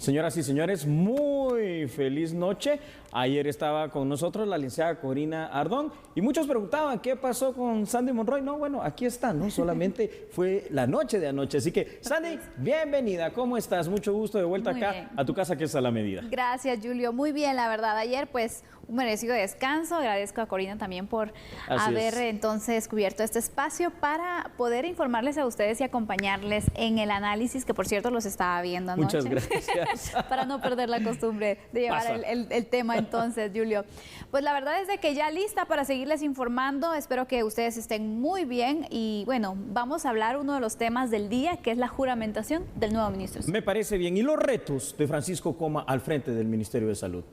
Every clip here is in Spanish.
Señoras y señores, muy feliz noche. Ayer estaba con nosotros la licenciada Corina Ardón y muchos preguntaban qué pasó con Sandy Monroy. No, bueno, aquí está, no solamente fue la noche de anoche. Así que, Sandy, bienvenida, ¿cómo estás? Mucho gusto de vuelta Muy acá bien. a tu casa, que es a la medida. Gracias, Julio. Muy bien, la verdad. Ayer, pues, un merecido descanso. Agradezco a Corina también por haber entonces cubierto este espacio para poder informarles a ustedes y acompañarles en el análisis, que por cierto los estaba viendo anoche. Muchas gracias. Para no perder la costumbre de llevar el tema entonces, Julio. Pues la verdad es de que ya lista para seguirles informando. Espero que ustedes estén muy bien y bueno, vamos a hablar uno de los temas del día, que es la juramentación del nuevo ministro. Me parece bien. ¿Y los retos de Francisco Coma al frente del Ministerio de Salud?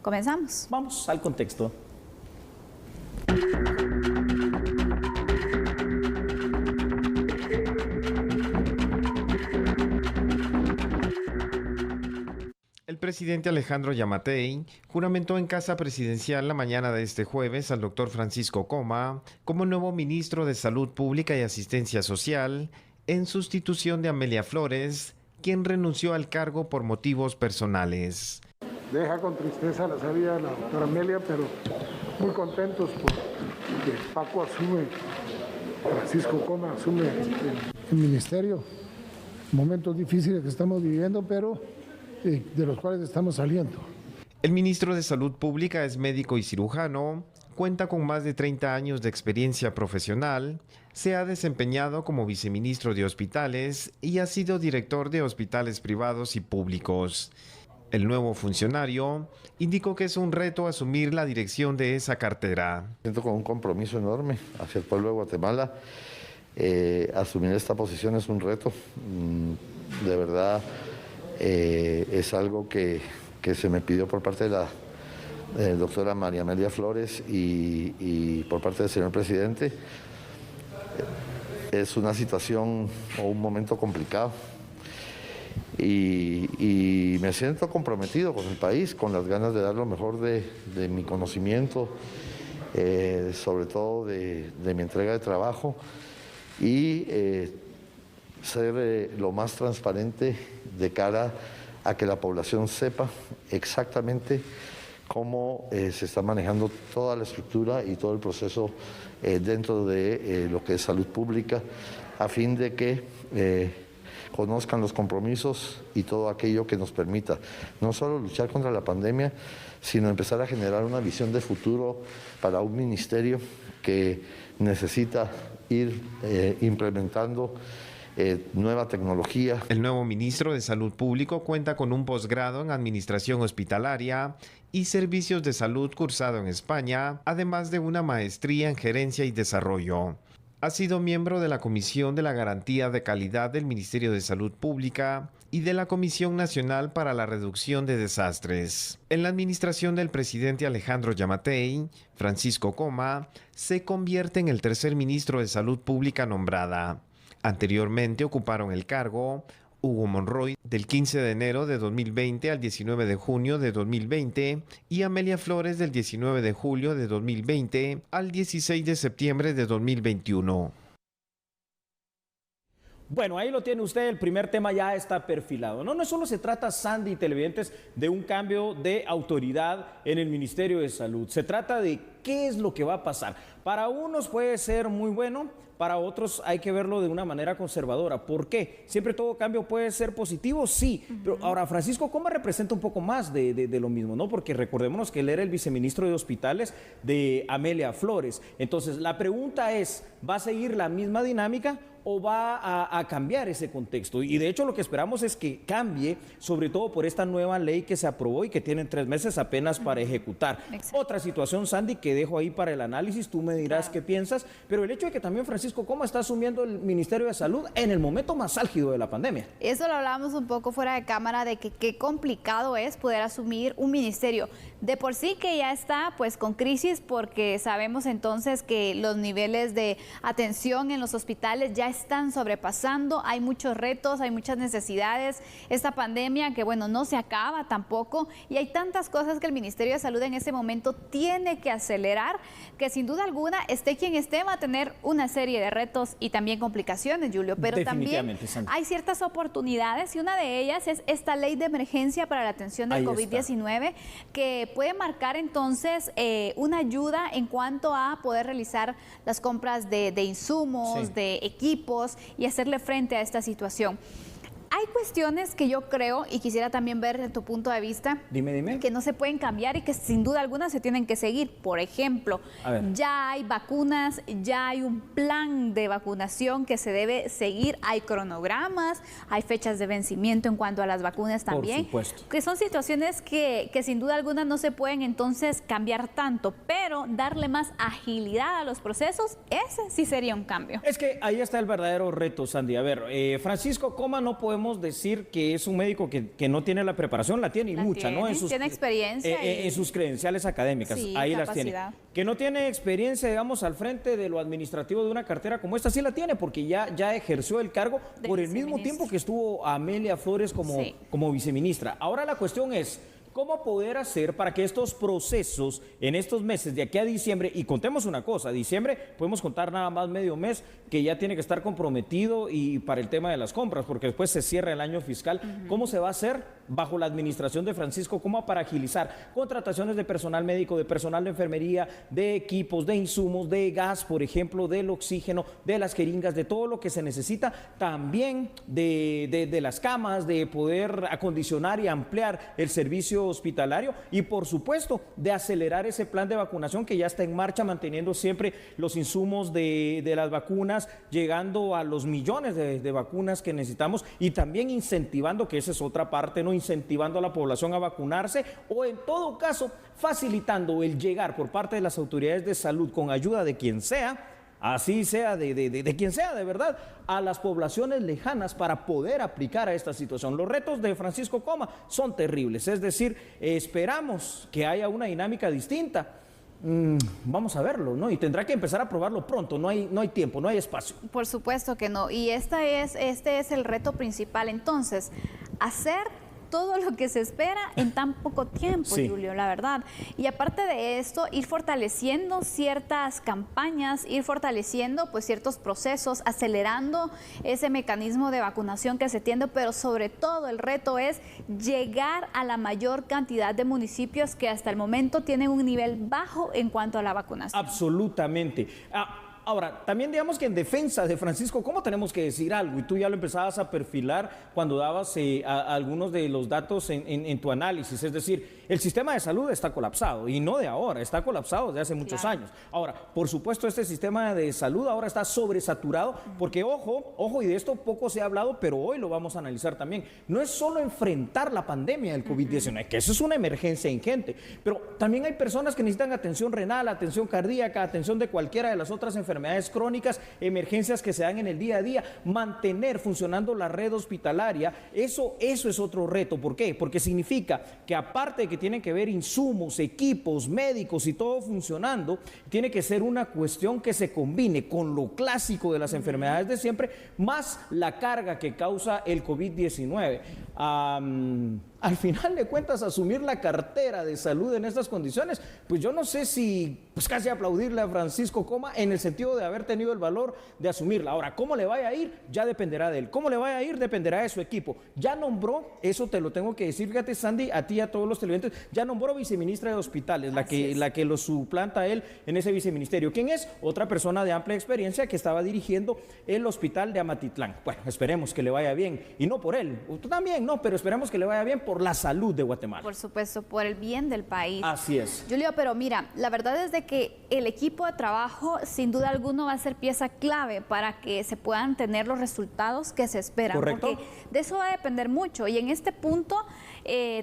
Comenzamos. Vamos al contexto. El presidente Alejandro Yamatei juramentó en Casa Presidencial la mañana de este jueves al doctor Francisco Coma como nuevo ministro de Salud Pública y Asistencia Social, en sustitución de Amelia Flores, quien renunció al cargo por motivos personales. Deja con tristeza la salida de la doctora Amelia, pero muy contentos porque Paco asume, Francisco Coma asume el ministerio. Momentos difíciles que estamos viviendo, pero de los cuales estamos saliendo. El ministro de Salud Pública es médico y cirujano, cuenta con más de 30 años de experiencia profesional, se ha desempeñado como viceministro de hospitales y ha sido director de hospitales privados y públicos. El nuevo funcionario indicó que es un reto asumir la dirección de esa cartera. Siento con un compromiso enorme hacia el pueblo de Guatemala. Asumir esta posición es un reto. De verdad, es algo que se me pidió por parte de la doctora María Amelia Flores y por parte del señor presidente. Es una situación o un momento complicado. Y me siento comprometido con el país, con las ganas de dar lo mejor de mi conocimiento, sobre todo de mi entrega de trabajo y ser lo más transparente de cara a que la población sepa exactamente cómo se está manejando toda la estructura y todo el proceso dentro de lo que es salud pública, a fin de que conozcan los compromisos y todo aquello que nos permita no solo luchar contra la pandemia, sino empezar a generar una visión de futuro para un ministerio que necesita ir implementando nueva tecnología. El nuevo ministro de Salud Pública cuenta con un posgrado en Administración Hospitalaria y Servicios de Salud cursado en España, además de una maestría en Gerencia y Desarrollo. Ha sido miembro de la Comisión de la Garantía de Calidad del Ministerio de Salud Pública y de la Comisión Nacional para la Reducción de Desastres. En la administración del presidente Alejandro Yamatei, Francisco Coma se convierte en el tercer ministro de Salud Pública nombrada. Anteriormente ocuparon el cargo Hugo Monroy del 15 de enero de 2020 al 19 de junio de 2020 y Amelia Flores del 19 de julio de 2020 al 16 de septiembre de 2021. Bueno, ahí lo tiene usted, el primer tema ya está perfilado. No solo se trata, Sandy y televidentes, de un cambio de autoridad en el Ministerio de Salud. Se trata de qué es lo que va a pasar. Para unos puede ser muy bueno, para otros hay que verlo de una manera conservadora. ¿Por qué? Siempre todo cambio puede ser positivo, sí. Pero ahora, Francisco Coma representa un poco más de lo mismo, ¿no? Porque recordémonos que él era el viceministro de Hospitales de Amelia Flores. Entonces, la pregunta es, ¿va a seguir la misma dinámica o va a cambiar ese contexto? Y de hecho lo que esperamos es que cambie, sobre todo por esta nueva ley que se aprobó y que tienen 3 meses apenas para ejecutar. Exacto. Otra situación, Sandy, que dejo ahí para el análisis, tú me dirás qué piensas, pero el hecho de que también Francisco Coma está asumiendo el Ministerio de Salud en el momento más álgido de la pandemia. Eso lo hablábamos un poco fuera de cámara, de que qué complicado es poder asumir un ministerio. de por sí que ya está pues con crisis, porque sabemos entonces que los niveles de atención en los hospitales ya están sobrepasando, hay muchos retos, hay muchas necesidades, esta pandemia que bueno, no se acaba tampoco, y hay tantas cosas que el Ministerio de Salud en este momento tiene que acelerar, que sin duda alguna, esté quien esté, va a tener una serie de retos y también complicaciones, Julio, pero también hay ciertas oportunidades, y una de ellas es esta ley de emergencia para la atención del COVID-19, que puede marcar entonces una ayuda en cuanto a poder realizar las compras de insumos, de equipos y hacerle frente a esta situación. Hay cuestiones que yo creo, y quisiera también ver de tu punto de vista, dime, que no se pueden cambiar y que sin duda alguna se tienen que seguir. Por ejemplo, ya hay vacunas, ya hay un plan de vacunación que se debe seguir, hay cronogramas, hay fechas de vencimiento en cuanto a las vacunas también. Por supuesto. Que son situaciones que sin duda alguna no se pueden entonces cambiar tanto, pero darle más agilidad a los procesos, ese sí sería un cambio. Es que ahí está el verdadero reto, Sandy. A ver, Francisco Coma no podemos decir que es un médico que no tiene la preparación, la tiene y mucha, ¿no? Tiene experiencia. En sus credenciales académicas, sí, ahí capacidad. las tiene. Que no tiene experiencia, digamos, al frente de lo administrativo de una cartera como esta, sí la tiene, porque ya ejerció el cargo por el mismo tiempo que estuvo Amelia Flores como viceministra. Ahora la cuestión es, ¿cómo poder hacer para que estos procesos en estos meses de aquí a diciembre, y contemos una cosa, diciembre podemos contar nada más medio mes que ya tiene que estar comprometido y para el tema de las compras, porque después se cierra el año fiscal, ¿cómo se va a hacer bajo la administración de Francisco Coma para agilizar contrataciones de personal médico, de personal de enfermería, de equipos, de insumos, de gas, por ejemplo, del oxígeno, de las jeringas, de todo lo que se necesita, también de las camas, de poder acondicionar y ampliar el servicio hospitalario y por supuesto de acelerar ese plan de vacunación que ya está en marcha, manteniendo siempre los insumos de las vacunas, llegando a los millones de vacunas que necesitamos y también incentivando, que esa es otra parte, ¿no? Incentivando a la población a vacunarse o en todo caso facilitando el llegar por parte de las autoridades de salud con ayuda de quien sea, así sea de quien sea de verdad, a las poblaciones lejanas para poder aplicar a esta situación. Los retos de Francisco Coma son terribles, es decir, esperamos que haya una dinámica distinta. Vamos a verlo, ¿no? Y tendrá que empezar a probarlo pronto, no hay tiempo, no hay espacio. Por supuesto que no, y este es el reto principal, entonces, hacer todo lo que se espera en tan poco tiempo, Julio, la verdad. Y aparte de esto, ir fortaleciendo ciertas campañas, ir fortaleciendo pues ciertos procesos, acelerando ese mecanismo de vacunación que se tiene, pero sobre todo el reto es llegar a la mayor cantidad de municipios que hasta el momento tienen un nivel bajo en cuanto a la vacunación. Absolutamente. Ahora, también digamos que en defensa de Francisco, ¿cómo tenemos que decir algo? Y tú ya lo empezabas a perfilar cuando dabas algunos de los datos en tu análisis. Es decir, el sistema de salud está colapsado y no de ahora, está colapsado desde hace muchos años. Ahora, por supuesto, este sistema de salud ahora está sobresaturado porque, ojo, y de esto poco se ha hablado, pero hoy lo vamos a analizar también. No es solo enfrentar la pandemia del COVID-19, que eso es una emergencia ingente, pero también hay personas que necesitan atención renal, atención cardíaca, atención de cualquiera de las otras enfermedades crónicas, emergencias que se dan en el día a día, mantener funcionando la red hospitalaria, eso es otro reto. ¿Por qué? Porque significa que aparte de que tienen que ver insumos, equipos, médicos y todo funcionando, tiene que ser una cuestión que se combine con lo clásico de las enfermedades de siempre, más la carga que causa el COVID-19. Al final de cuentas, asumir la cartera de salud en estas condiciones, pues yo no sé si pues casi aplaudirle a Francisco Coma en el sentido de haber tenido el valor de asumirla. Ahora, ¿cómo le vaya a ir? Ya dependerá de él. ¿Cómo le vaya a ir? Dependerá de su equipo. Ya nombró, eso te lo tengo que decir, fíjate, Sandy, a ti y a todos los televidentes, ya nombró viceministra de Hospitales, la que lo suplanta a él en ese viceministerio. ¿Quién es? Otra persona de amplia experiencia que estaba dirigiendo el hospital de Amatitlán. Bueno, esperemos que le vaya bien, y no por él, tú también, no, pero esperemos que le vaya bien por la salud de Guatemala. Por supuesto, por el bien del país. Así es. Julio, pero mira, la verdad es de que el equipo de trabajo sin duda alguna va a ser pieza clave para que se puedan tener los resultados que se esperan. Correcto. Porque de eso va a depender mucho. Y en este punto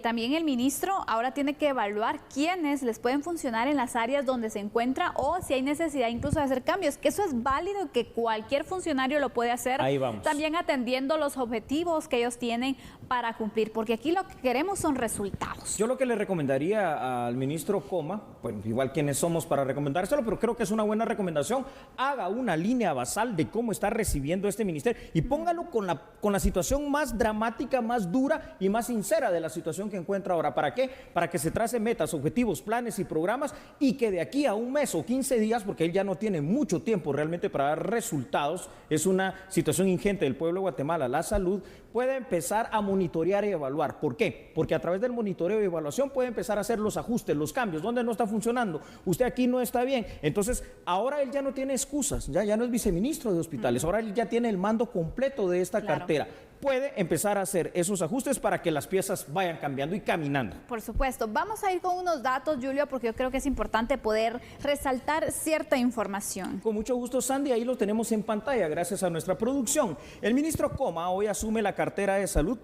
también el ministro ahora tiene que evaluar quiénes les pueden funcionar en las áreas donde se encuentra o si hay necesidad incluso de hacer cambios, que eso es válido, que cualquier funcionario lo puede hacer. Ahí vamos. También atendiendo los objetivos que ellos tienen para cumplir, porque aquí lo que queremos son resultados. Yo lo que le recomendaría al ministro Coma, bueno, igual quienes somos para recomendárselo, pero creo que es una buena recomendación, haga una línea basal de cómo está recibiendo este ministerio y póngalo con la situación más dramática, más dura y más sincera de la situación que encuentra ahora. ¿Para qué? Para que se tracen metas, objetivos, planes y programas y que de aquí a un mes o 15 días, porque él ya no tiene mucho tiempo realmente para dar resultados, es una situación ingente del pueblo de Guatemala, la salud, puede empezar a monitorear y evaluar. ¿Por qué? Porque a través del monitoreo y evaluación puede empezar a hacer los ajustes, los cambios, donde no está funcionando, usted aquí no está bien. Entonces, ahora él ya no tiene excusas, ya no es viceministro de hospitales, ahora él ya tiene el mando completo de esta cartera. Puede empezar a hacer esos ajustes para que las piezas vayan cambiando y caminando. Por supuesto. Vamos a ir con unos datos, Julio, porque yo creo que es importante poder resaltar cierta información. Con mucho gusto, Sandy, ahí lo tenemos en pantalla gracias a nuestra producción. El ministro Coma hoy asume la cartera de salud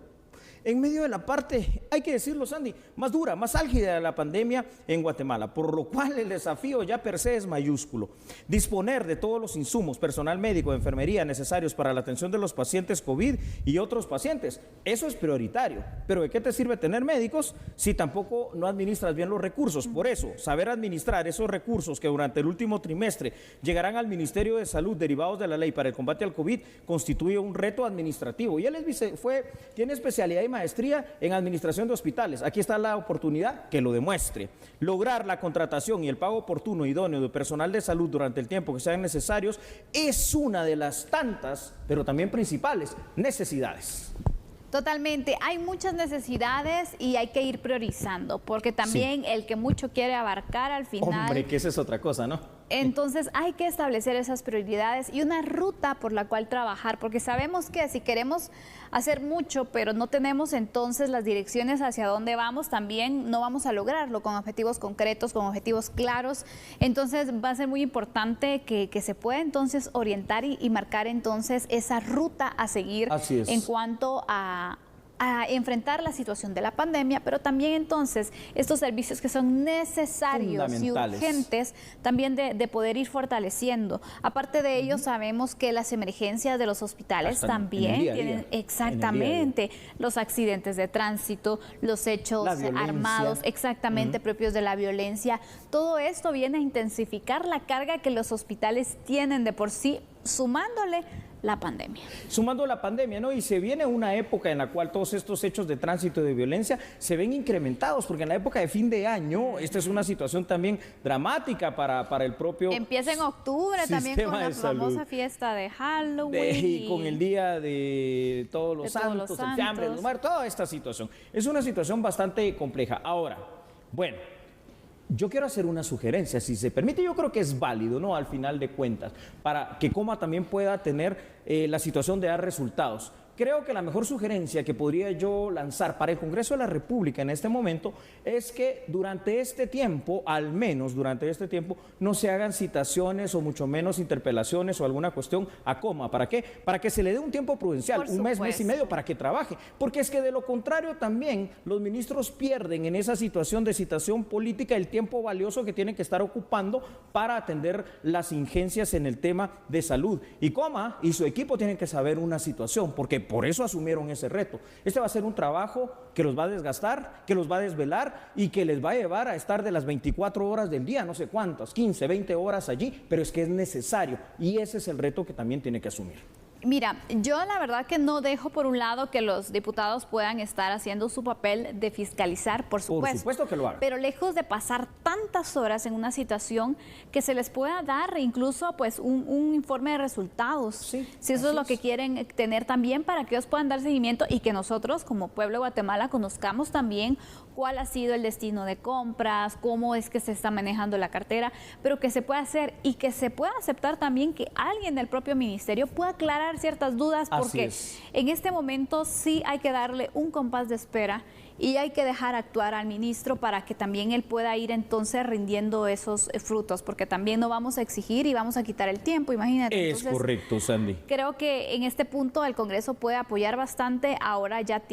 en medio de la parte, hay que decirlo, Sandy, más dura, más álgida de la pandemia en Guatemala, por lo cual el desafío ya per se es mayúsculo. Disponer de todos los insumos, personal médico, enfermería necesarios para la atención de los pacientes COVID y otros pacientes, eso es prioritario. Pero ¿de qué te sirve tener médicos si tampoco no administras bien los recursos? Por eso, saber administrar esos recursos que durante el último trimestre llegarán al Ministerio de Salud derivados de la ley para el combate al COVID constituye un reto administrativo. Y él tiene especialidad y maestría en administración de hospitales. Aquí está la oportunidad que lo demuestre. Lograr la contratación y el pago oportuno e idóneo de personal de salud durante el tiempo que sean necesarios es una de las tantas, pero también principales, necesidades. Totalmente, hay muchas necesidades y hay que ir priorizando, porque también el que mucho quiere abarcar al final... Hombre, que esa es otra cosa, ¿no? Entonces hay que establecer esas prioridades y una ruta por la cual trabajar, porque sabemos que si queremos hacer mucho, pero no tenemos entonces las direcciones hacia dónde vamos, también no vamos a lograrlo con objetivos concretos, con objetivos claros. Entonces va a ser muy importante que se pueda entonces orientar y marcar entonces esa ruta a seguir en cuanto a enfrentar la situación de la pandemia, pero también entonces estos servicios que son necesarios y urgentes también de poder ir fortaleciendo. Aparte de ello, sabemos que las emergencias de los hospitales también tienen exactamente los accidentes de tránsito, los hechos armados, exactamente propios de la violencia. Todo esto viene a intensificar la carga que los hospitales tienen de por sí, sumándole la pandemia. Sumando la pandemia, ¿no? Y se viene una época en la cual todos estos hechos de tránsito y de violencia se ven incrementados, porque en la época de fin de año, esta es una situación también dramática para el propio... Empieza en octubre también con la famosa fiesta de Halloween. Y con el día de Todos los Santos, el fiambre, los muertos, toda esta situación. Es una situación bastante compleja. Ahora, bueno... Yo quiero hacer una sugerencia, si se permite, yo creo que es válido, ¿no? Al final de cuentas, para que Coma también pueda tener la situación de dar resultados. Creo que la mejor sugerencia que podría yo lanzar para el Congreso de la República en este momento es que durante este tiempo, al menos durante este tiempo, no se hagan citaciones o mucho menos interpelaciones o alguna cuestión a Coma. ¿Para qué? Para que se le dé un tiempo prudencial, un mes, mes y medio para que trabaje. Porque es que de lo contrario también los ministros pierden en esa situación de citación política el tiempo valioso que tienen que estar ocupando para atender las injerencias en el tema de salud. Y Coma y su equipo tienen que saber una situación, porque por eso asumieron ese reto. Este va a ser un trabajo que los va a desgastar, que los va a desvelar y que les va a llevar a estar de las 24 horas del día, no sé cuántas, 15, 20 horas allí, pero es que es necesario y ese es el reto que también tiene que asumir. Mira, yo la verdad que no dejo por un lado que los diputados puedan estar haciendo su papel de fiscalizar, por supuesto. Por supuesto que lo hagan. Pero lejos de pasar tantas horas en una situación, que se les pueda dar incluso pues un informe de resultados. Sí, si eso es lo que quieren tener también, para que ellos puedan dar seguimiento y que nosotros como pueblo de Guatemala conozcamos también cuál ha sido el destino de compras, cómo es que se está manejando la cartera, pero que se pueda hacer y que se pueda aceptar también que alguien del propio ministerio pueda aclarar ciertas dudas, porque en este momento sí hay que darle un compás de espera y hay que dejar actuar al ministro para que también él pueda ir entonces rindiendo esos frutos, porque también no vamos a exigir y vamos a quitar el tiempo, imagínate. Es correcto, Sandy. Creo que en este punto el Congreso puede apoyar bastante, ahora ya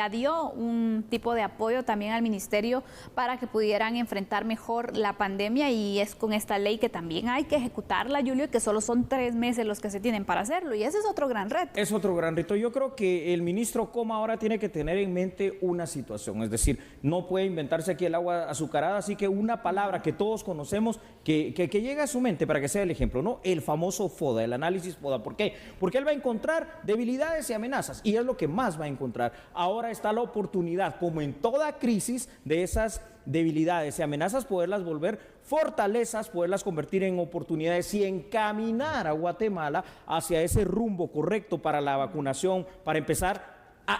dio un tipo de apoyo también al ministerio para que pudieran enfrentar mejor la pandemia, y es con esta ley que también hay que ejecutarla, Julio, que solo son 3 meses los que se tienen para hacerlo. hacerlo y ese es otro gran reto. Es otro gran reto. Yo creo que el ministro Coma ahora tiene que tener en mente una situación, es decir, no puede inventarse aquí el agua azucarada, así que una palabra que todos conocemos que llegue a su mente para que sea el ejemplo, ¿no? El famoso FODA, el análisis FODA. ¿Por qué? Porque él va a encontrar debilidades y amenazas y es lo que más va a encontrar. Ahora está la oportunidad, como en toda crisis, de esas debilidades y amenazas poderlas volver fortalezas, poderlas convertir en oportunidades y encaminar a Guatemala hacia ese rumbo correcto para la vacunación, para empezar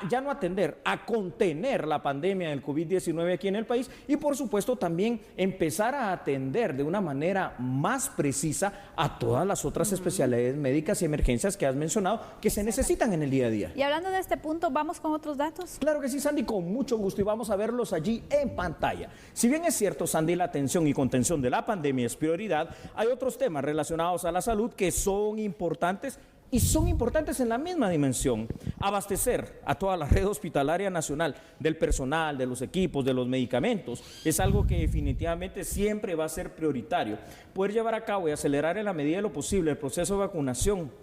ya no atender, a contener la pandemia del COVID-19 aquí en el país y por supuesto también empezar a atender de una manera más precisa a todas las otras especialidades médicas y emergencias que has mencionado que se necesitan en el día a día. Y hablando de este punto, ¿vamos con otros datos? Claro que sí, Sandy, con mucho gusto y vamos a verlos allí en pantalla. Si bien es cierto, Sandy, la atención y contención de la pandemia es prioridad, hay otros temas relacionados a la salud que son importantes y son importantes en la misma dimensión. Abastecer a toda la red hospitalaria nacional del personal, de los equipos, de los medicamentos, es algo que definitivamente siempre va a ser prioritario. Poder llevar a cabo y acelerar en la medida de lo posible el proceso de vacunación,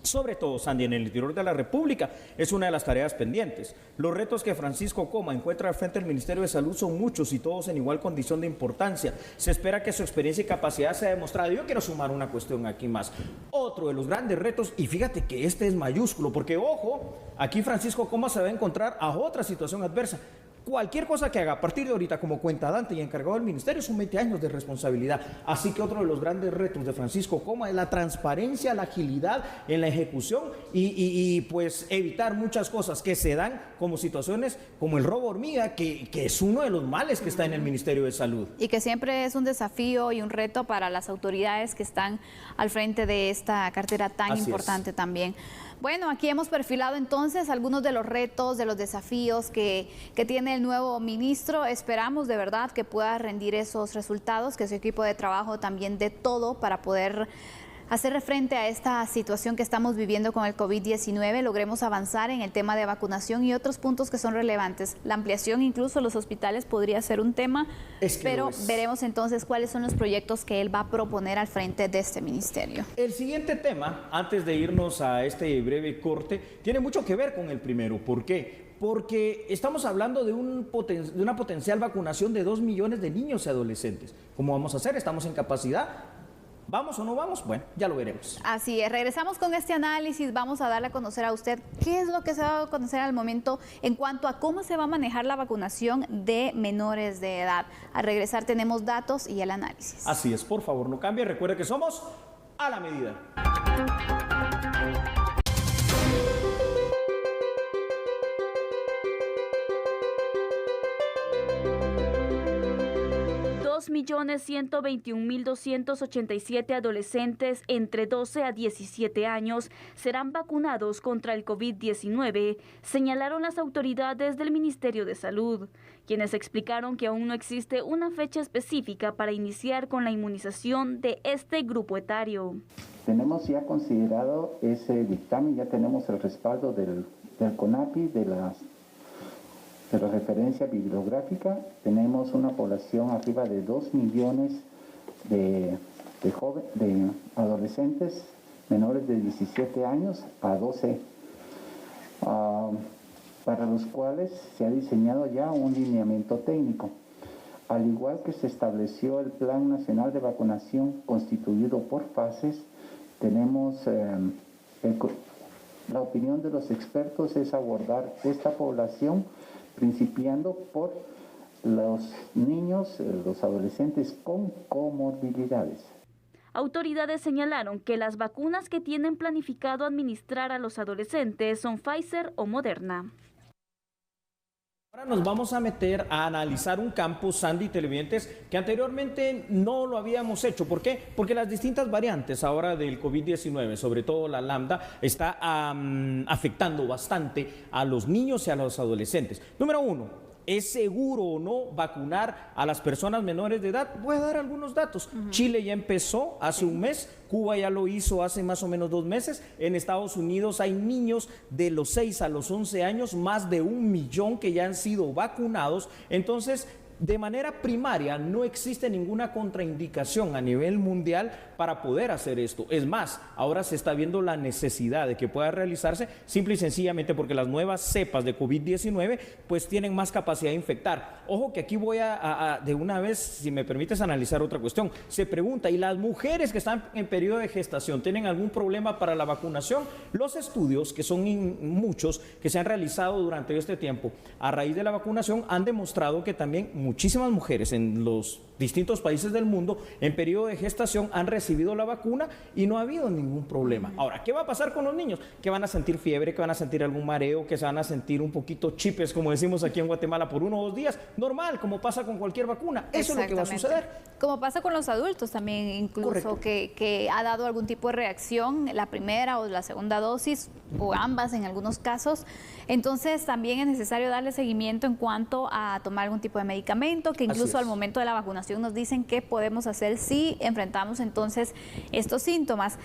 sobre todo, Sandy, en el interior de la República, es una de las tareas pendientes. Los retos que Francisco Coma encuentra al frente del Ministerio de Salud son muchos y todos en igual condición de importancia. Se espera que su experiencia y capacidad sea demostrada. Yo quiero sumar una cuestión aquí más. Otro de los grandes retos, y fíjate que este es mayúsculo, porque ojo, aquí Francisco Coma se va a encontrar a otra situación adversa. Cualquier cosa que haga a partir de ahorita como cuentadante y encargado del ministerio son 20 años de responsabilidad. Así que otro de los grandes retos de Francisco Coma es la transparencia, la agilidad en la ejecución y pues evitar muchas cosas que se dan como situaciones como el robo hormiga, que es uno de los males que está en el Ministerio de Salud. Y que siempre es un desafío y un reto para las autoridades que están al frente de esta cartera tan importante también. Bueno, aquí hemos perfilado entonces algunos de los retos, de los desafíos que tiene el nuevo ministro. Esperamos de verdad que pueda rendir esos resultados, que su equipo de trabajo también dé todo para poder hacer frente a esta situación que estamos viviendo con el COVID-19, logremos avanzar en el tema de vacunación y otros puntos que son relevantes. La ampliación incluso de los hospitales podría ser un tema, pero veremos entonces cuáles son los proyectos que él va a proponer al frente de este ministerio. El siguiente tema, antes de irnos a este breve corte, tiene mucho que ver con el primero. ¿Por qué? Porque estamos hablando de una potencial vacunación de 2 millones de niños y adolescentes. ¿Cómo vamos a hacer? ¿Estamos en capacidad? ¿Vamos o no vamos? Bueno, ya lo veremos. Así es, regresamos con este análisis, vamos a darle a conocer a usted qué es lo que se va a conocer al momento en cuanto a cómo se va a manejar la vacunación de menores de edad. Al regresar tenemos datos y el análisis. Así es, por favor no cambie, recuerde que somos a la medida. 2.121.287 adolescentes entre 12 a 17 años serán vacunados contra el COVID-19, señalaron las autoridades del Ministerio de Salud, quienes explicaron que aún no existe una fecha específica para iniciar con la inmunización de este grupo etario. Tenemos ya considerado ese dictamen, ya tenemos el respaldo del CONAPI, de la referencia bibliográfica. Tenemos una población arriba de 2 millones de adolescentes menores de 17 años a 12, para los cuales se ha diseñado ya un lineamiento técnico. Al igual que se estableció el Plan Nacional de Vacunación constituido por fases, tenemos la opinión de los expertos es abordar esta población principiando por los niños, los adolescentes con comorbilidades. Autoridades señalaron que las vacunas que tienen planificado administrar a los adolescentes son Pfizer o Moderna. Ahora nos vamos a meter a analizar un campo, Sandy, televidentes, que anteriormente no lo habíamos hecho. ¿Por qué? Porque las distintas variantes ahora del COVID-19, sobre todo la lambda, está afectando bastante a los niños y a los adolescentes. Número uno, ¿es seguro o no vacunar a las personas menores de edad? Voy a dar algunos datos. Chile ya empezó hace un mes, Cuba ya lo hizo hace más o menos 2 meses. En Estados Unidos hay niños de los 6 a los 11 años, más de 1 millón que ya han sido vacunados. Entonces, de manera primaria no existe ninguna contraindicación a nivel mundial para poder hacer esto. Es más, ahora se está viendo la necesidad de que pueda realizarse simple y sencillamente porque las nuevas cepas de COVID-19 pues tienen más capacidad de infectar. Ojo que aquí voy a de una vez, si me permites, analizar otra cuestión. Se pregunta, ¿y las mujeres que están en periodo de gestación tienen algún problema para la vacunación? Los estudios, que son muchos, que se han realizado durante este tiempo a raíz de la vacunación, han demostrado que también muchísimas mujeres en los distintos países del mundo en periodo de gestación han recibido la vacuna y no ha habido ningún problema. Ahora, ¿qué va a pasar con los niños? Que van a sentir fiebre, que van a sentir algún mareo, que se van a sentir un poquito chipes, como decimos aquí en Guatemala, por 1 o 2 días. Normal, como pasa con cualquier vacuna. Eso es lo que va a suceder. Como pasa con los adultos también, incluso que ha dado algún tipo de reacción, la primera o la segunda dosis, o ambas en algunos casos. Entonces, también es necesario darle seguimiento en cuanto a tomar algún tipo de medicamento, que incluso al momento de la vacunación nos dicen qué podemos hacer si enfrentamos entonces estos síntomas.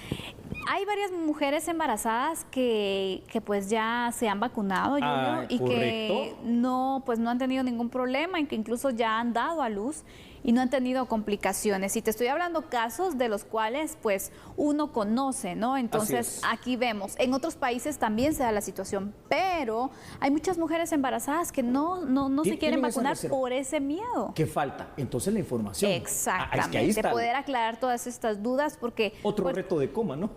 Hay varias mujeres embarazadas que pues ya se han vacunado, Julio, y que no han tenido ningún problema, y que incluso ya han dado a luz y no han tenido complicaciones. Y te estoy hablando casos de los cuales pues uno conoce, ¿no? Entonces aquí vemos, en otros países también se da la situación, pero hay muchas mujeres embarazadas que no se quieren vacunar por ese miedo. ¿Qué falta? Entonces la información. Exactamente, es que poder aclarar todas estas dudas, porque... Otro reto de coma, ¿no?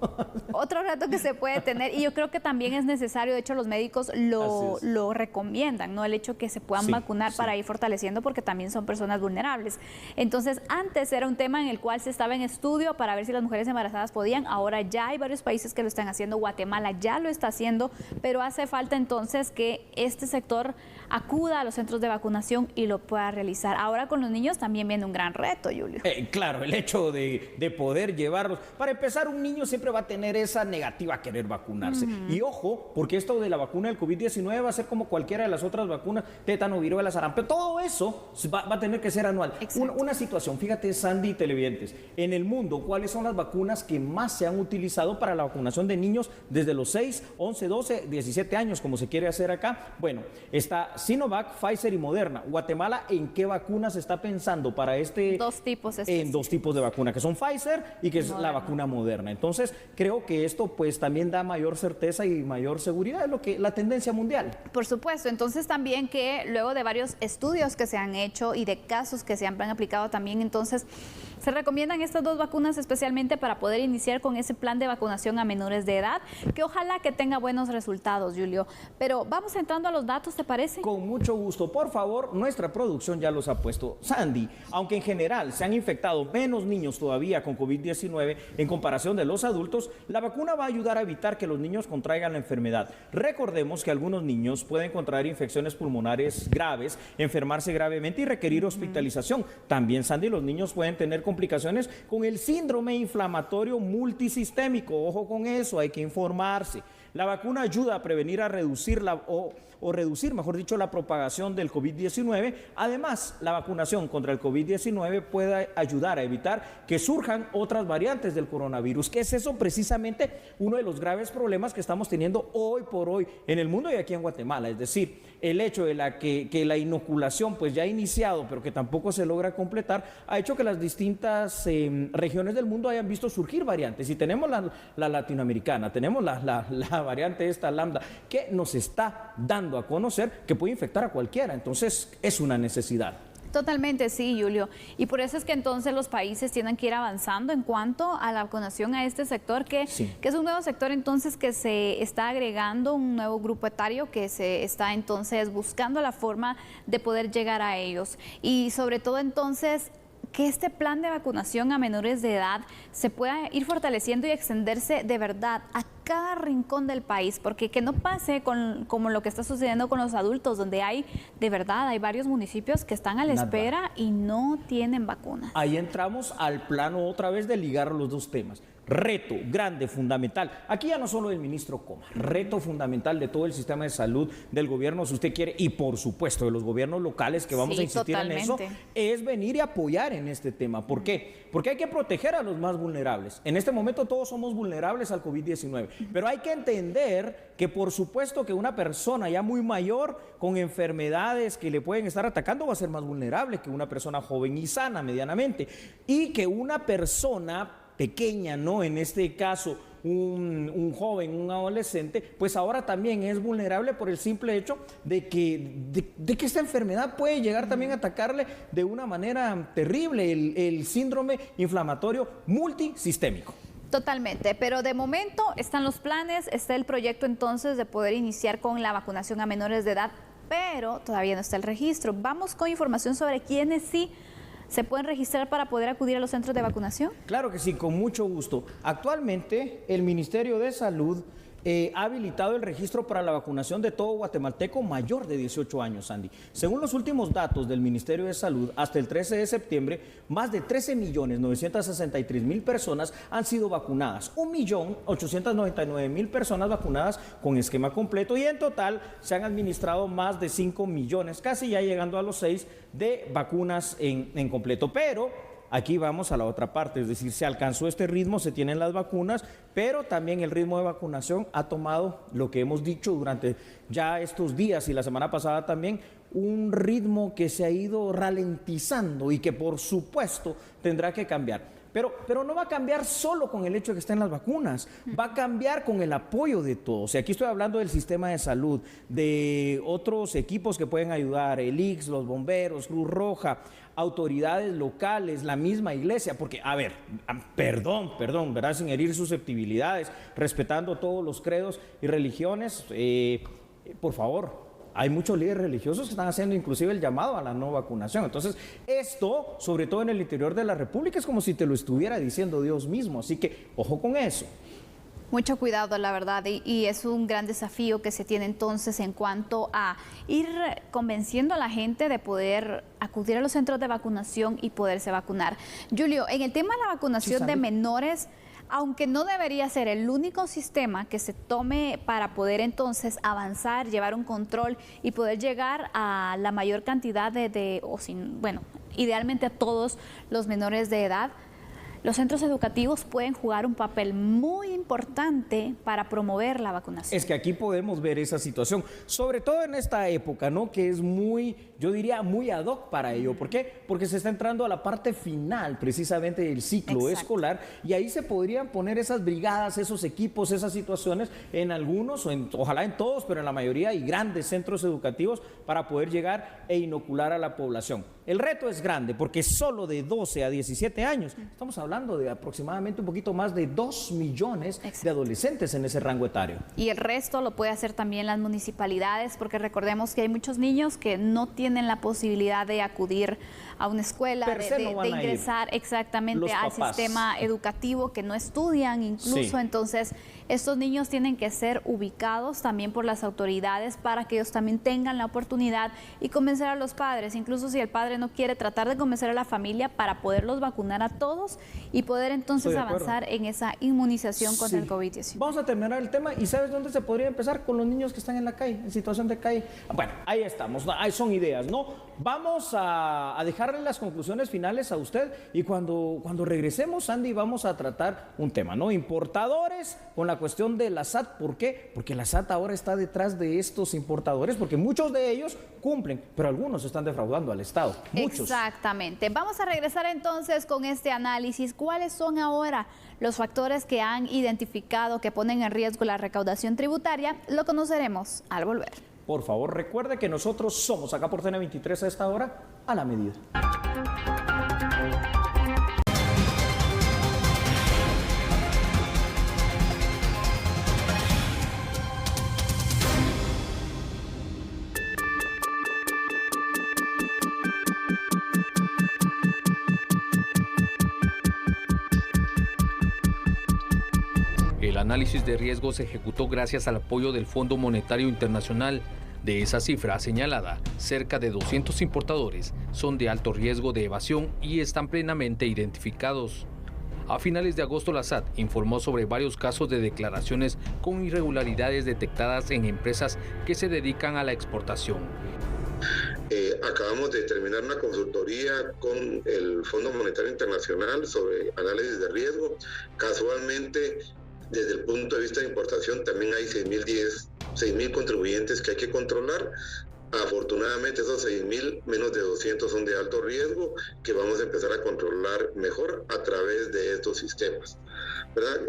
Otro reto que se puede tener, y yo creo que también es necesario, de hecho los médicos lo recomiendan, ¿no? El hecho que se puedan vacunar para ir fortaleciendo, porque también son personas vulnerables. Entonces, antes era un tema en el cual se estaba en estudio para ver si las mujeres embarazadas podían. Ahora ya hay varios países que lo están haciendo. Guatemala ya lo está haciendo, pero hace falta entonces que este sector acuda a los centros de vacunación y lo pueda realizar. Ahora con los niños también viene un gran reto, Julio. Claro, el hecho de poder llevarlos. Para empezar, un niño siempre va a tener esa negativa a querer vacunarse. Y ojo, porque esto de la vacuna del COVID-19 va a ser como cualquiera de las otras vacunas, tétano, viruela, sarampión, todo eso va a tener que ser anual. Una situación, fíjate, Sandy y televidentes, en el mundo, ¿cuáles son las vacunas que más se han utilizado para la vacunación de niños desde los 6, 11, 12, 17 años, como se quiere hacer acá? Bueno, está Sinovac, Pfizer y Moderna. Guatemala, ¿en qué vacunas está pensando para este? 2 tipos en 2 tipos de vacuna, que son Pfizer y que es la vacuna Moderna. Entonces, creo que esto pues también da mayor certeza y mayor seguridad, es lo que la tendencia mundial. Por supuesto, entonces también que luego de varios estudios que se han hecho y de casos que se han aplicado también, entonces se recomiendan estas 2 vacunas especialmente para poder iniciar con ese plan de vacunación a menores de edad, que ojalá que tenga buenos resultados, Julio. Pero vamos entrando a los datos, ¿te parece? Con mucho gusto. Por favor, nuestra producción ya los ha puesto. Sandy, aunque en general se han infectado menos niños todavía con COVID-19 en comparación de los adultos, la vacuna va a ayudar a evitar que los niños contraigan la enfermedad. Recordemos que algunos niños pueden contraer infecciones pulmonares graves, enfermarse gravemente y requerir hospitalización. También, Sandy, los niños pueden tener complicaciones con el síndrome inflamatorio multisistémico. Ojo con eso, hay que informarse. La vacuna ayuda a prevenir, a reducir reducir, mejor dicho, la propagación del COVID-19. Además, la vacunación contra el COVID-19 puede ayudar a evitar que surjan otras variantes del coronavirus, que es eso precisamente uno de los graves problemas que estamos teniendo hoy por hoy en el mundo y aquí en Guatemala. Es decir, el hecho de que la inoculación pues ya ha iniciado, pero que tampoco se logra completar, ha hecho que las distintas regiones del mundo hayan visto surgir variantes. Y tenemos la latinoamericana, tenemos la variante esta lambda, que nos está dando a conocer que puede infectar a cualquiera. Entonces, es una necesidad. Totalmente, sí, Julio. Y por eso es que entonces los países tienen que ir avanzando en cuanto a la vacunación a este sector, que es un nuevo sector entonces que se está agregando, un nuevo grupo etario que se está entonces buscando la forma de poder llegar a ellos. Y sobre todo entonces que este plan de vacunación a menores de edad se pueda ir fortaleciendo y extenderse de verdad a cada rincón del país, porque que no pase como lo que está sucediendo con los adultos, donde hay varios municipios que están a la espera y no tienen vacunas. Ahí entramos al plano otra vez de ligar los 2 temas. Reto grande, fundamental. Aquí ya no solo del ministro Coma, reto fundamental de todo el sistema de salud del gobierno, si usted quiere, y por supuesto de los gobiernos locales, que vamos a insistir en eso, es venir y apoyar en este tema. ¿Por qué? Porque hay que proteger a los más vulnerables. En este momento todos somos vulnerables al COVID-19, pero hay que entender que por supuesto que una persona ya muy mayor con enfermedades que le pueden estar atacando va a ser más vulnerable que una persona joven y sana medianamente, y que una persona pequeña, ¿no? En este caso, un joven, un adolescente, pues ahora también es vulnerable por el simple hecho de que esta enfermedad puede llegar también a atacarle de una manera terrible, el síndrome inflamatorio multisistémico. Totalmente, pero de momento están los planes, está el proyecto entonces de poder iniciar con la vacunación a menores de edad, pero todavía no está el registro. Vamos con información sobre quiénes sí se pueden registrar para poder acudir a los centros de vacunación. Claro que sí, con mucho gusto. Actualmente el Ministerio de Salud ha habilitado el registro para la vacunación de todo guatemalteco mayor de 18 años, Sandy. Según los últimos datos del Ministerio de Salud, hasta el 13 de septiembre, más de 13.963.000 personas han sido vacunadas. 1.899.000 personas vacunadas con esquema completo y en total se han administrado más de 5 millones, casi ya llegando a los 6 de vacunas en completo. Pero aquí vamos a la otra parte, es decir, se alcanzó este ritmo, se tienen las vacunas, pero también el ritmo de vacunación ha tomado, lo que hemos dicho durante ya estos días y la semana pasada también, un ritmo que se ha ido ralentizando y que por supuesto tendrá que cambiar. Pero no va a cambiar solo con el hecho de que estén las vacunas, va a cambiar con el apoyo de todos. Y aquí estoy hablando del sistema de salud, de otros equipos que pueden ayudar, el ICS, los bomberos, Cruz Roja, autoridades locales, la misma iglesia, porque, a ver, perdón, ¿verdad? Sin herir susceptibilidades, respetando todos los credos y religiones, por favor. Hay muchos líderes religiosos que están haciendo inclusive el llamado a la no vacunación. Entonces, esto, sobre todo en el interior de la República, es como si te lo estuviera diciendo Dios mismo. Así que, ojo con eso. Mucho cuidado, la verdad, y es un gran desafío que se tiene entonces en cuanto a ir convenciendo a la gente de poder acudir a los centros de vacunación y poderse vacunar. Julio, en el tema de la vacunación de menores, aunque no debería ser el único sistema que se tome para poder entonces avanzar, llevar un control y poder llegar a la mayor cantidad idealmente a todos los menores de edad, los centros educativos pueden jugar un papel muy importante para promover la vacunación. Es que aquí podemos ver esa situación, sobre todo en esta época, ¿no? Que es muy, yo diría, muy ad hoc para ello. ¿Por qué? Porque se está entrando a la parte final, precisamente, del ciclo escolar, y ahí se podrían poner esas brigadas, esos equipos, esas situaciones en algunos, ojalá en todos, pero en la mayoría, y grandes centros educativos para poder llegar e inocular a la población. El reto es grande porque solo de 12 a 17 años estamos hablando de aproximadamente un poquito más de 2 millones de adolescentes en ese rango etario. Y el resto lo puede hacer también las municipalidades, porque recordemos que hay muchos niños que no tienen la posibilidad de acudir a una escuela, de ingresar exactamente al sistema educativo, que no estudian incluso. Entonces, estos niños tienen que ser ubicados también por las autoridades para que ellos también tengan la oportunidad y convencer a los padres, incluso si el padre no quiere, tratar de convencer a la familia para poderlos vacunar a todos y poder entonces avanzar en esa inmunización contra el COVID-19. Vamos a terminar el tema y ¿sabes dónde se podría empezar? Con los niños que están en la calle, en situación de calle. Bueno, ahí estamos, ahí son ideas, ¿no? Vamos a dejarle las conclusiones finales a usted y cuando regresemos, Andy, vamos a tratar un tema, ¿no? Importadores con la cuestión de la SAT. ¿Por qué? Porque la SAT ahora está detrás de estos importadores, porque muchos de ellos cumplen, pero algunos están defraudando al Estado. Muchos. Exactamente. Vamos a regresar entonces con este análisis. ¿Cuáles son ahora los factores que han identificado que ponen en riesgo la recaudación tributaria? Lo conoceremos al volver. Por favor, recuerde que nosotros somos acá por TN23 a esta hora, a la medida. El análisis de riesgo se ejecutó gracias al apoyo del Fondo Monetario Internacional. De esa cifra señalada, cerca de 200 importadores son de alto riesgo de evasión y están plenamente identificados. A finales de agosto, la SAT informó sobre varios casos de declaraciones con irregularidades detectadas en empresas que se dedican a la exportación. Acabamos de terminar una consultoría con el Fondo Monetario Internacional sobre análisis de riesgo. Casualmente, desde el punto de vista de importación, también hay 6.000 contribuyentes que hay que controlar. Afortunadamente esos 6.000, menos de 200 son de alto riesgo, que vamos a empezar a controlar mejor a través de estos sistemas, ¿verdad?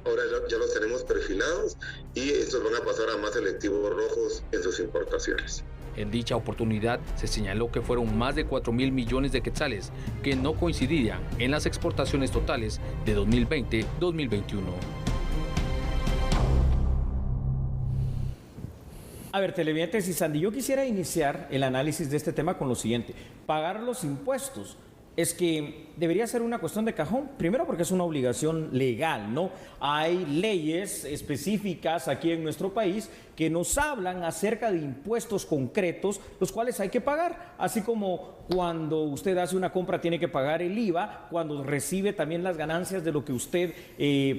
Ahora ya los tenemos perfilados y estos van a pasar a más selectivos rojos en sus importaciones. En dicha oportunidad se señaló que fueron más de 4.000 millones de quetzales que no coincidían en las exportaciones totales de 2020-2021. A ver, televidentes y Sandy, yo quisiera iniciar el análisis de este tema con lo siguiente. Pagar los impuestos es que debería ser una cuestión de cajón, primero porque es una obligación legal, ¿no? Hay leyes específicas aquí en nuestro país que nos hablan acerca de impuestos concretos, los cuales hay que pagar, así como cuando usted hace una compra tiene que pagar el IVA, cuando recibe también las ganancias de lo que usted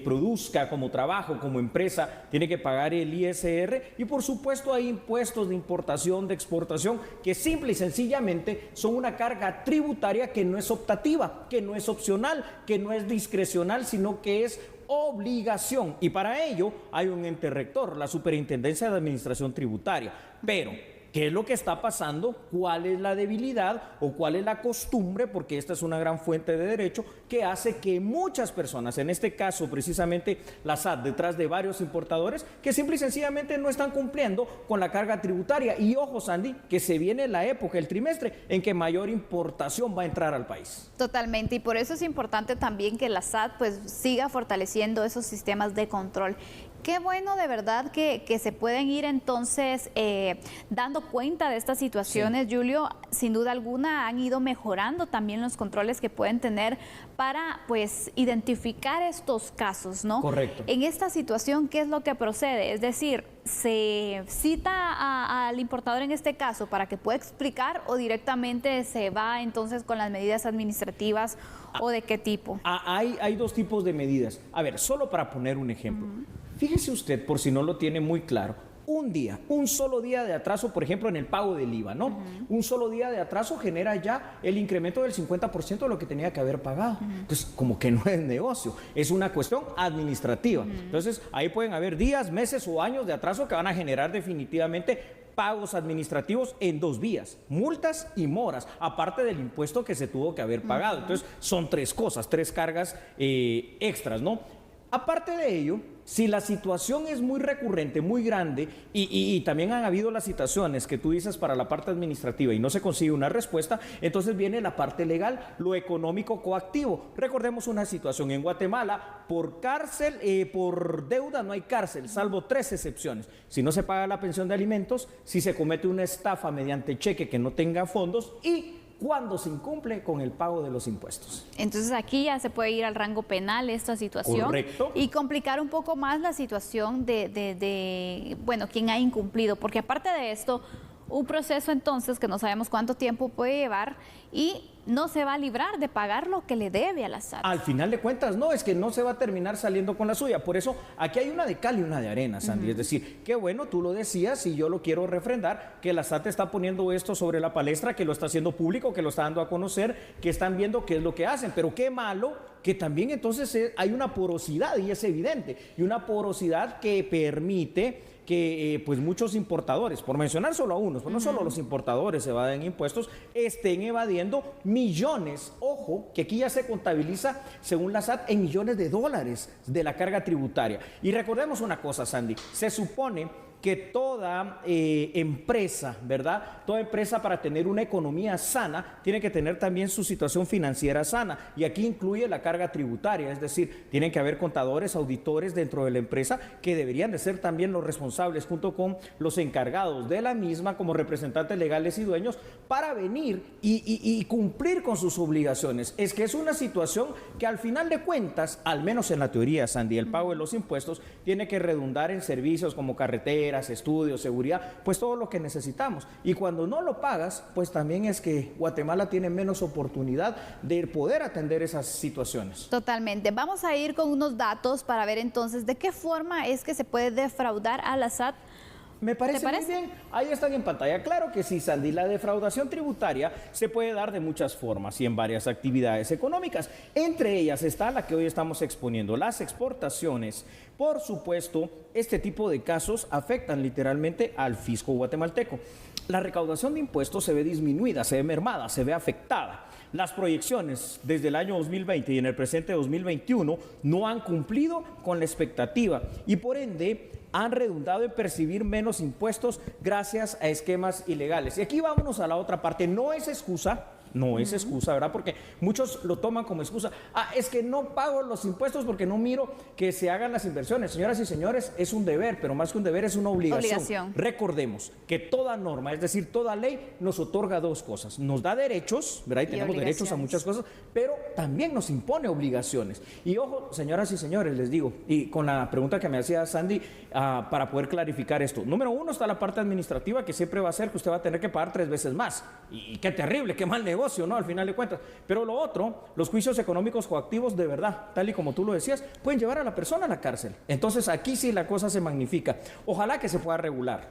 produzca como trabajo, como empresa, tiene que pagar el ISR, y por supuesto hay impuestos de importación, de exportación, que simple y sencillamente son una carga tributaria que no es optativa, que no es opcional, que no es discrecional, sino que es obligación, y para ello hay un ente rector, la Superintendencia de Administración Tributaria. Pero ¿qué es lo que está pasando? ¿Cuál es la debilidad o cuál es la costumbre? Porque esta es una gran fuente de derecho que hace que muchas personas, en este caso precisamente la SAT, detrás de varios importadores, que simple y sencillamente no están cumpliendo con la carga tributaria. Y ojo, Sandy, que se viene la época, el trimestre, en que mayor importación va a entrar al país. Totalmente, y por eso es importante también que la SAT pues siga fortaleciendo esos sistemas de control. Qué bueno de verdad que se pueden ir entonces dando cuenta de estas situaciones, sí. Julio, sin duda alguna han ido mejorando también los controles que pueden tener para pues identificar estos casos, ¿no? Correcto. En esta situación, ¿qué es lo que procede? Es decir, ¿se cita al importador en este caso para que pueda explicar o directamente se va entonces con las medidas administrativas o de qué tipo? Hay dos tipos de medidas. A ver, solo para poner un ejemplo. Fíjese usted, por si no lo tiene muy claro, un solo día de atraso, por ejemplo, en el pago del IVA, ¿no? Un solo día de atraso genera ya el incremento del 50% de lo que tenía que haber pagado. Entonces, como que no es negocio, es una cuestión administrativa. Entonces, ahí pueden haber días, meses o años de atraso que van a generar definitivamente pagos administrativos en 2 vías, multas y moras, aparte del impuesto que se tuvo que haber pagado. Entonces, son 3 cosas, 3 cargas extras, ¿no? Aparte de ello, si la situación es muy recurrente, muy grande, y también han habido las situaciones que tú dices para la parte administrativa y no se consigue una respuesta, entonces viene la parte legal, lo económico coactivo. Recordemos una situación en Guatemala, por cárcel, por deuda no hay cárcel, salvo 3 excepciones. Si no se paga la pensión de alimentos, si se comete una estafa mediante cheque que no tenga fondos y cuando se incumple con el pago de los impuestos. Entonces aquí ya se puede ir al rango penal esta situación. Correcto. Y complicar un poco más la situación de bueno, quién ha incumplido, porque aparte de esto, un proceso entonces que no sabemos cuánto tiempo puede llevar y no se va a librar de pagar lo que le debe a la SAT. Al final de cuentas, no, es que no se va a terminar saliendo con la suya. Por eso, aquí hay una de cal y una de arena, Sandy. Es decir, qué bueno, tú lo decías y yo lo quiero refrendar, que la SAT está poniendo esto sobre la palestra, que lo está haciendo público, que lo está dando a conocer, que están viendo qué es lo que hacen. Pero qué malo que también entonces hay una porosidad, y es evidente, y una porosidad que permite que pues muchos importadores, por mencionar solo a unos, pues no solo los importadores evaden impuestos, estén evadiendo millones, ojo, que aquí ya se contabiliza según la SAT en millones de dólares de la carga tributaria. Y recordemos una cosa, Sandy, se supone que toda empresa, ¿verdad? Toda empresa para tener una economía sana tiene que tener también su situación financiera sana, y aquí incluye la carga tributaria, es decir, tienen que haber contadores, auditores dentro de la empresa que deberían de ser también los responsables junto con los encargados de la misma como representantes legales y dueños para venir y cumplir con sus obligaciones. Es que es una situación que al final de cuentas, al menos en la teoría, Sandy, el pago de los impuestos tiene que redundar en servicios como carreteras, estudios, seguridad, pues todo lo que necesitamos. Y cuando no lo pagas, pues también es que Guatemala tiene menos oportunidad de poder atender esas situaciones. Totalmente. Vamos a ir con unos datos para ver entonces de qué forma es que se puede defraudar a la SAT. Me parece muy bien. Ahí están en pantalla. Claro que sí, Sandy. La defraudación tributaria se puede dar de muchas formas y en varias actividades económicas. Entre ellas está la que hoy estamos exponiendo, las exportaciones. Por supuesto, este tipo de casos afectan literalmente al fisco guatemalteco. la recaudación de impuestos se ve disminuida, se ve mermada, se ve afectada. Las proyecciones desde el año 2020 y en el presente 2021 no han cumplido con la expectativa y por ende han redundado en percibir menos impuestos gracias a esquemas ilegales. Y aquí vámonos a la otra parte, no es excusa, ¿verdad? Porque muchos lo toman como excusa. Es que no pago los impuestos porque no miro que se hagan las inversiones. Señoras y señores, es un deber, pero más que un deber es una obligación. Recordemos que toda norma, es decir, toda ley nos otorga dos cosas. Nos da derechos, ¿verdad? Y tenemos derechos a muchas cosas, pero también nos impone obligaciones. Y ojo, señoras y señores, les digo, y con la pregunta que me hacía Sandy, para poder clarificar esto. Número uno está la parte administrativa, que siempre va a ser que usted va a tener que pagar 3 veces más. Y qué terrible, qué mal negocio, ¿no? Al final de cuentas. Pero lo otro, los juicios económicos coactivos, de verdad, tal y como tú lo decías, pueden llevar a la persona a la cárcel. Entonces aquí sí la cosa se magnifica. Ojalá que se pueda regular.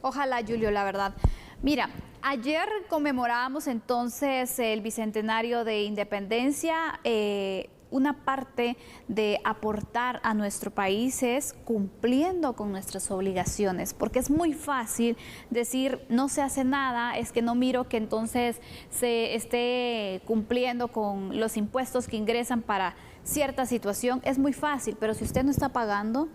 Ojalá, Julio, la verdad. Mira, ayer conmemorábamos entonces el bicentenario de independencia. Una parte de aportar a nuestro país es cumpliendo con nuestras obligaciones, porque es muy fácil decir no se hace nada, es que no miro que entonces se esté cumpliendo con los impuestos que ingresan para cierta situación. Es muy fácil, pero si usted no está pagando,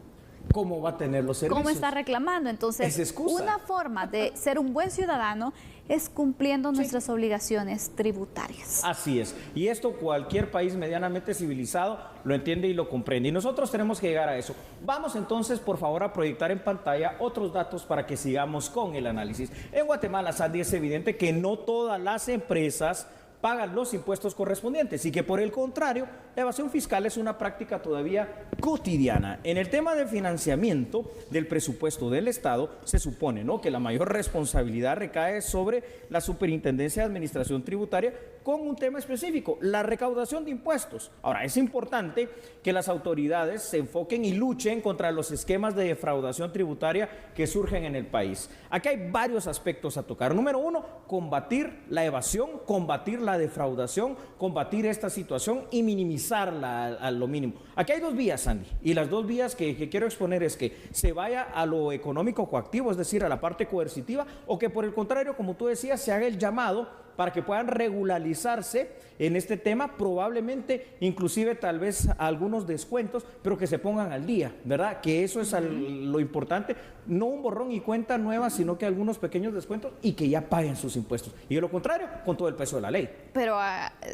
¿cómo va a tener los servicios? ¿cómo está reclamando? Entonces, una forma de ser un buen ciudadano es cumpliendo nuestras obligaciones tributarias. Así es. Y esto cualquier país medianamente civilizado lo entiende y lo comprende. Y nosotros tenemos que llegar a eso. Vamos entonces, por favor, a proyectar en pantalla otros datos para que sigamos con el análisis. En Guatemala, Sandy, es evidente que no todas las empresas pagan los impuestos correspondientes y que por el contrario, la evasión fiscal es una práctica todavía cotidiana. En el tema del financiamiento del presupuesto del Estado, se supone, ¿no?, que la mayor responsabilidad recae sobre la Superintendencia de Administración Tributaria con un tema específico, la recaudación de impuestos. Ahora, es importante que las autoridades se enfoquen y luchen contra los esquemas de defraudación tributaria que surgen en el país. Aquí hay varios aspectos a tocar. Número uno, combatir la evasión, combatir la defraudación, combatir esta situación y minimizarla a lo mínimo. Aquí hay dos vías, Sandy, y las dos vías que quiero exponer es que se vaya a lo económico coactivo, es decir, a la parte coercitiva, o que por el contrario, como tú decías, se haga el llamado para que puedan regularizarse en este tema, probablemente inclusive tal vez algunos descuentos, pero que se pongan al día, ¿verdad? Que eso es lo importante, no un borrón y cuenta nueva, sino que algunos pequeños descuentos y que ya paguen sus impuestos. Y de lo contrario, con todo el peso de la ley. Pero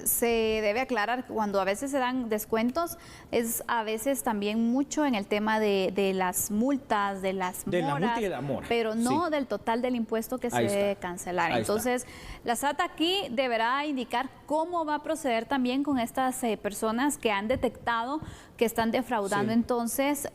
se debe aclarar, cuando a veces se dan descuentos, es a veces también mucho en el tema de las multas, de las moras. De la multa y de la mora. Pero no del total del impuesto que se debe cancelar. Entonces, la SAT aquí deberá indicar cómo va a proceder también con estas personas que han detectado que están defraudando entonces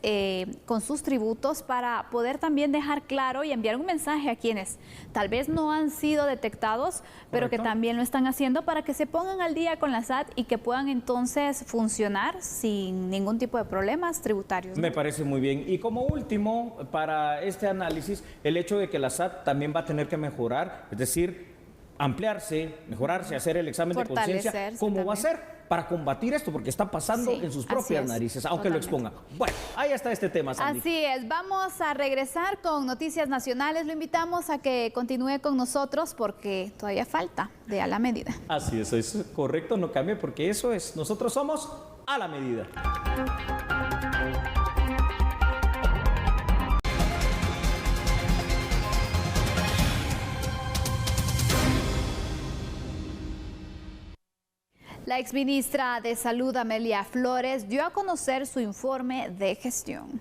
con sus tributos, para poder también dejar claro y enviar un mensaje a quienes tal vez no han sido detectados, pero que también lo están haciendo, para que se pongan al día con la SAT y que puedan entonces funcionar sin ningún tipo de problemas tributarios, ¿no? Me parece muy bien. Y como último, para este análisis, el hecho de que la SAT también va a tener que mejorar, es decir, ampliarse, mejorarse, hacer el examen de conciencia, ¿cómo va a ser para combatir esto? Porque está pasando en sus propias narices, aunque lo exponga. Bueno, ahí está este tema, Sandy. Así es, vamos a regresar con noticias nacionales. Lo invitamos a que continúe con nosotros porque todavía falta de A la Medida. Así es correcto, no cambie, porque eso es, nosotros somos A la Medida. La exministra de Salud, Amelia Flores, dio a conocer su informe de gestión.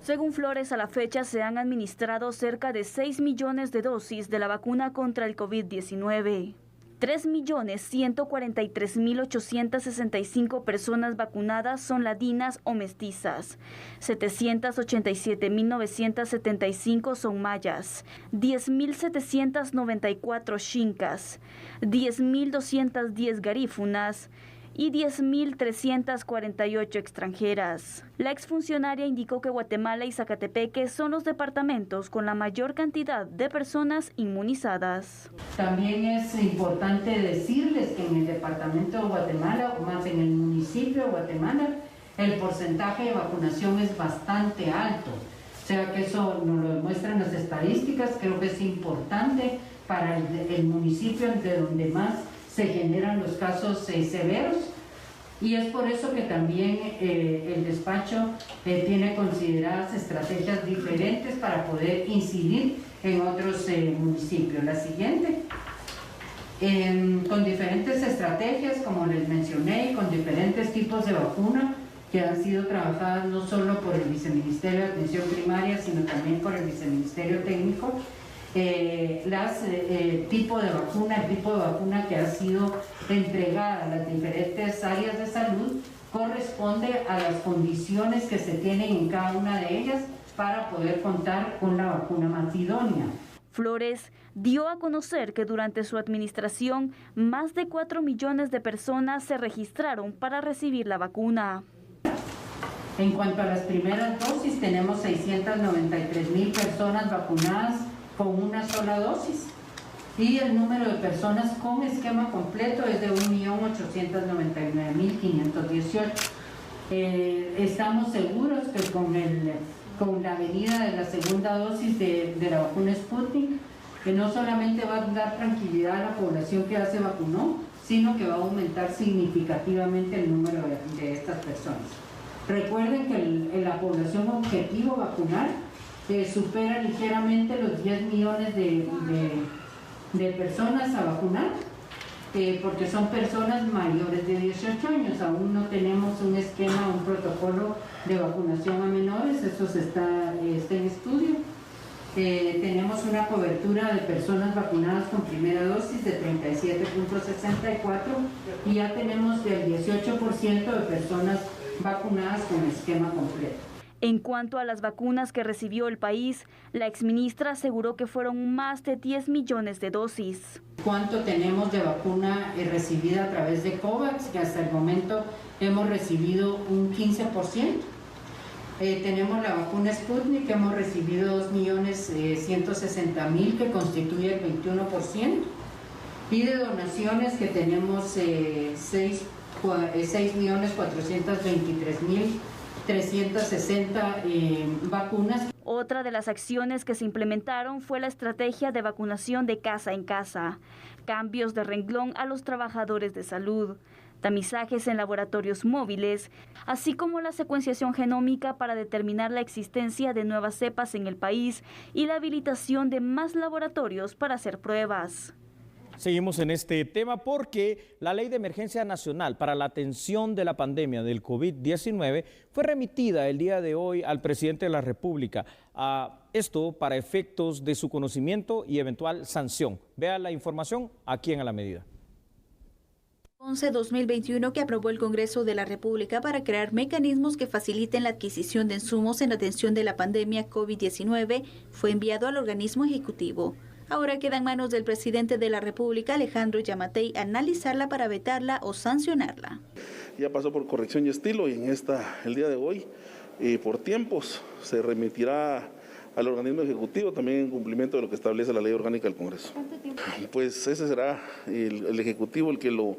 Según Flores, a la fecha se han administrado cerca de 6 millones de dosis de la vacuna contra el COVID-19. 3.143.865 personas vacunadas son ladinas o mestizas, 787.975 son mayas, 10.794 xincas, 10.210 garífunas y 10.348 extranjeras. La exfuncionaria indicó que Guatemala y Zacatepeque son los departamentos con la mayor cantidad de personas inmunizadas. También es importante decirles que en el departamento de Guatemala, o más en el municipio de Guatemala, el porcentaje de vacunación es bastante alto. sea que eso nos lo demuestran las estadísticas. Creo que es importante para el municipio de donde más se generan los casos severos, y es por eso que también el despacho tiene consideradas estrategias diferentes para poder incidir en otros municipios. La siguiente, con diferentes estrategias, como les mencioné, y con diferentes tipos de vacuna que han sido trabajadas no solo por el Viceministerio de Atención Primaria, sino también por el Viceministerio Técnico. El tipo de vacuna que ha sido entregada a las diferentes áreas de salud corresponde a las condiciones que se tienen en cada una de ellas para poder contar con la vacuna más idónea. Flores dio a conocer que durante su administración más de 4 millones de personas se registraron para recibir la vacuna. En cuanto a las primeras dosis, tenemos 693,000 personas vacunadas con una sola dosis, y el número de personas con esquema completo es de 1.899.518. Estamos seguros que con la venida de la segunda dosis de la vacuna Sputnik, que no solamente va a dar tranquilidad a la población que ya se vacunó, sino que va a aumentar significativamente el número de estas personas. Recuerden que la población objetivo vacunar supera ligeramente los 10 millones de personas a vacunar, porque son personas mayores de 18 años. Aún no tenemos un esquema, un protocolo de vacunación a menores, eso está en estudio. Tenemos una cobertura de personas vacunadas con primera dosis de 37.64 y ya tenemos del 18% de personas vacunadas con esquema completo. En cuanto a las vacunas que recibió el país, la exministra aseguró que fueron más de 10 millones de dosis. ¿Cuánto tenemos de vacuna recibida a través de COVAX? Que hasta el momento hemos recibido un 15%. Tenemos la vacuna Sputnik, que hemos recibido 2.160.000, que constituye el 21%. Y de donaciones que tenemos 6.423.360 vacunas. Otra de las acciones que se implementaron fue la estrategia de vacunación de casa en casa, cambios de renglón a los trabajadores de salud, tamizajes en laboratorios móviles, así como la secuenciación genómica para determinar la existencia de nuevas cepas en el país y la habilitación de más laboratorios para hacer pruebas. Seguimos en este tema porque la Ley de Emergencia Nacional para la Atención de la Pandemia del COVID-19 fue remitida el día de hoy al presidente de la República. Esto para efectos de su conocimiento y eventual sanción. Vea la información aquí en A la Medida. 11-2021 que aprobó el Congreso de la República para crear mecanismos que faciliten la adquisición de insumos en atención de la pandemia COVID-19 fue enviado al organismo ejecutivo. Ahora queda en manos del presidente de la República, Alejandro Yamatei, analizarla para vetarla o sancionarla. Ya pasó por corrección y estilo y el día de hoy, por tiempos, se remitirá al organismo ejecutivo también en cumplimiento de lo que establece la ley orgánica del Congreso. ¿Cuánto tiempo? Pues ese será el ejecutivo el que lo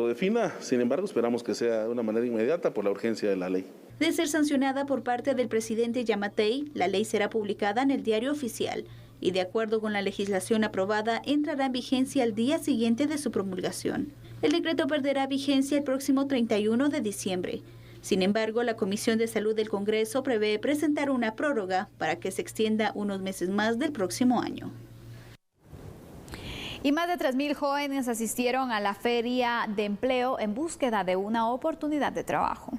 defina. Sin embargo, esperamos que sea de una manera inmediata por la urgencia de la ley. De ser sancionada por parte del presidente Yamatei, la ley será publicada en el Diario Oficial y, de acuerdo con la legislación aprobada, entrará en vigencia al día siguiente de su promulgación. El decreto perderá vigencia el próximo 31 de diciembre. Sin embargo, la Comisión de Salud del Congreso prevé presentar una prórroga para que se extienda unos meses más del próximo año. Y más de 3,000 jóvenes asistieron a la Feria de Empleo en búsqueda de una oportunidad de trabajo.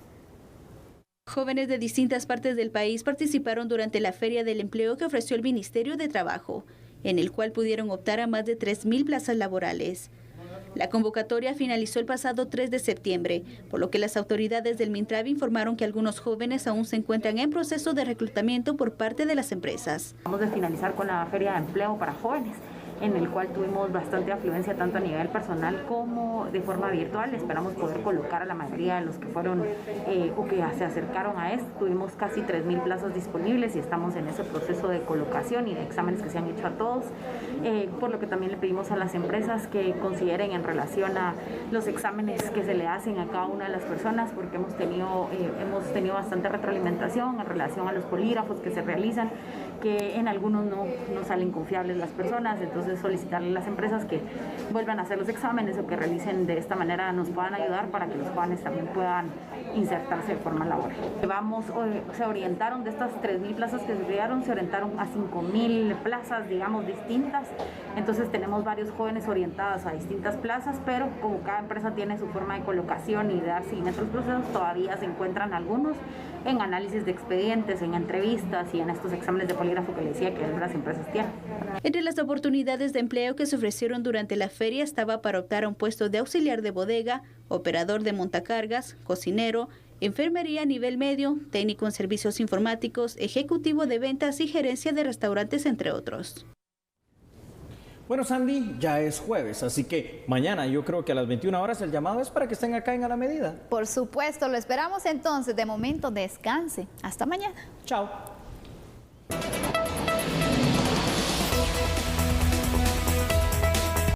Jóvenes de distintas partes del país participaron durante la Feria del Empleo que ofreció el Ministerio de Trabajo, en el cual pudieron optar a más de 3,000 plazas laborales. La convocatoria finalizó el pasado 3 de septiembre, por lo que las autoridades del Mintravi informaron que algunos jóvenes aún se encuentran en proceso de reclutamiento por parte de las empresas. Vamos a finalizar con la Feria de Empleo para jóvenes, en el cual tuvimos bastante afluencia tanto a nivel personal como de forma virtual. Esperamos poder colocar a la mayoría de los que fueron o que se acercaron a esto. Tuvimos casi 3.000 plazas disponibles y estamos en ese proceso de colocación y de exámenes que se han hecho a todos, por lo que también le pedimos a las empresas que consideren en relación a los exámenes que se le hacen a cada una de las personas, porque hemos tenido bastante retroalimentación en relación a los polígrafos que se realizan, que en algunos no salen confiables las personas. Entonces solicitarle a las empresas que vuelvan a hacer los exámenes o que realicen de esta manera, nos puedan ayudar para que los jóvenes también puedan insertarse de forma laboral. Se orientaron de estas 3.000 plazas que se crearon, se orientaron a 5.000 plazas, digamos, distintas. Entonces tenemos varios jóvenes orientados a distintas plazas, pero como cada empresa tiene su forma de colocación y de dar seguimiento a los procesos, todavía se encuentran algunos en análisis de expedientes, en entrevistas y en estos exámenes de polígrafo que le decía que las empresas tienen. Entre las oportunidades de empleo que se ofrecieron durante la feria estaba para optar a un puesto de auxiliar de bodega, operador de montacargas, cocinero, enfermería a nivel medio, técnico en servicios informáticos, ejecutivo de ventas y gerencia de restaurantes, entre otros. Bueno, Sandy, ya es jueves, así que mañana yo creo que a las 21 horas el llamado es para que estén acá en A la Medida. Por supuesto, lo esperamos entonces. De momento, descanse. Hasta mañana. Chao.